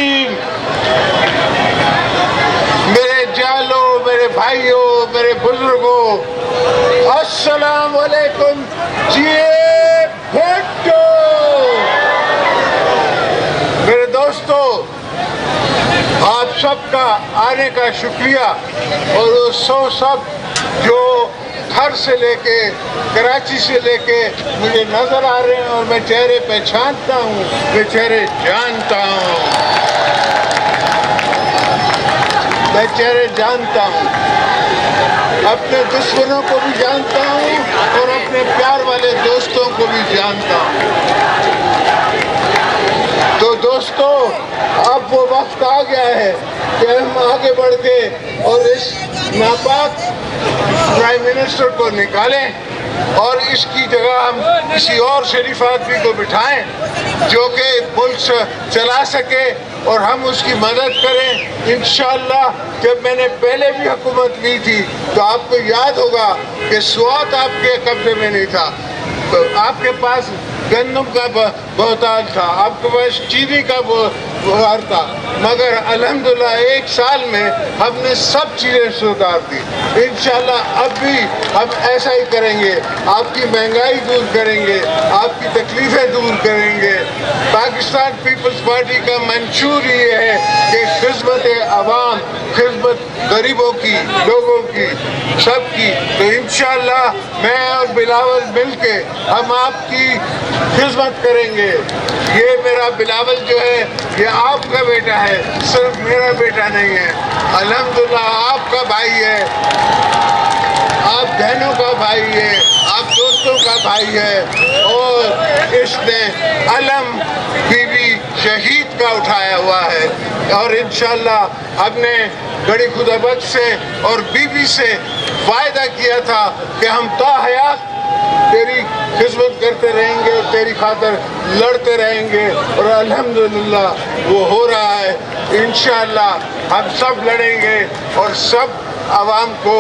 الرجیم. میرے جالو، میرے بھائیوں، میرے بزرگوں، السلام علیکم. بھٹو. میرے دوستو، آپ سب کا آنے کا شکریہ. اور وہ سب جو گھر سے لے کے کراچی سے لے کے مجھے نظر آ رہے ہیں، اور میں چہرے پہچانتا ہوں، میں چہرے جانتا ہوں، میں چہرے جانتا ہوں. اپنے دشمنوں کو بھی جانتا ہوں اور اپنے پیار والے دوستوں کو بھی جانتا ہوں. تو دوستو، اب وہ وقت آ گیا ہے کہ ہم آگے بڑھ کے اور اس ناپاک پرائم منسٹر کو نکالیں، اور اس کی جگہ ہم کسی اور شریف آدمی کو بٹھائیں جو کہ ملک چلا سکے، اور ہم اس کی مدد کریں. انشاءاللہ جب میں نے پہلے بھی حکومت لی تھی تو آپ کو یاد ہوگا کہ سوات آپ کے قبضے میں نہیں تھا، تو آپ کے پاس گندم کا بہتان تھا، آپ کے پاس چینی کا بہار تھا، مگر الحمدللہ 1 سال میں ہم نے سب چیزیں سدھار دی. انشاءاللہ اب بھی ہم ایسا ہی کریں گے. آپ کی مہنگائی دور کریں گے، آپ کی تکلیفیں دور کریں گے. پاکستان پیپلز پارٹی کا منشور یہ ہے کہ خدمت عوام، خدمت غریبوں کی، لوگوں کی، سب کی. تو انشاءاللہ میں اور بلاول مل کے ہم آپ کی خدمت کریں گے. یہ میرا بلاول جو ہے یہ آپ کا بیٹا ہے، صرف میرا بیٹا نہیں ہے. الحمدللہ آپ کا بھائی ہے، آپ بہنوں کا بھائی ہے، آپ دوستوں کا بھائی ہے. اور اس نے علم بی بی شہید کا اٹھایا ہوا ہے، اور انشاءاللہ ہم نے بڑی خدا بخش سے اور بی بی سے وعدہ کیا تھا کہ ہم تا حیات تیری خدمت کرتے رہیں گے، تیری خاطر لڑتے رہیں گے، اور الحمدللہ وہ ہو رہا ہے. انشاءاللہ ہم سب لڑیں گے اور سب عوام کو،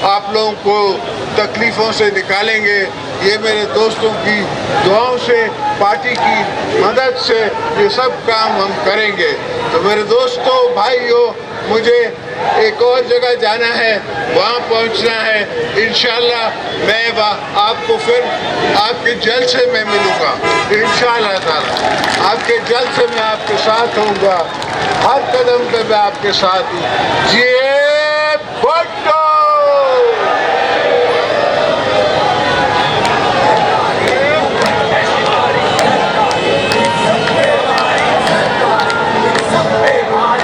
آپ لوگوں کو تکلیفوں سے نکالیں گے. یہ میرے دوستوں کی دعاؤں سے، پارٹی کی مدد سے یہ سب کام ہم کریں گے. تو میرے دوستوں، بھائیوں، مجھے ایک اور جگہ جانا ہے، وہاں پہنچنا ہے. انشاءاللہ میں آپ کو پھر آپ کے جلسے میں ملوں گا. انشاءاللہ تعالی آپ کے جلسے میں آپ کے ساتھ ہوں گا، ہر قدم پہ میں آپ کے ساتھ ہوں.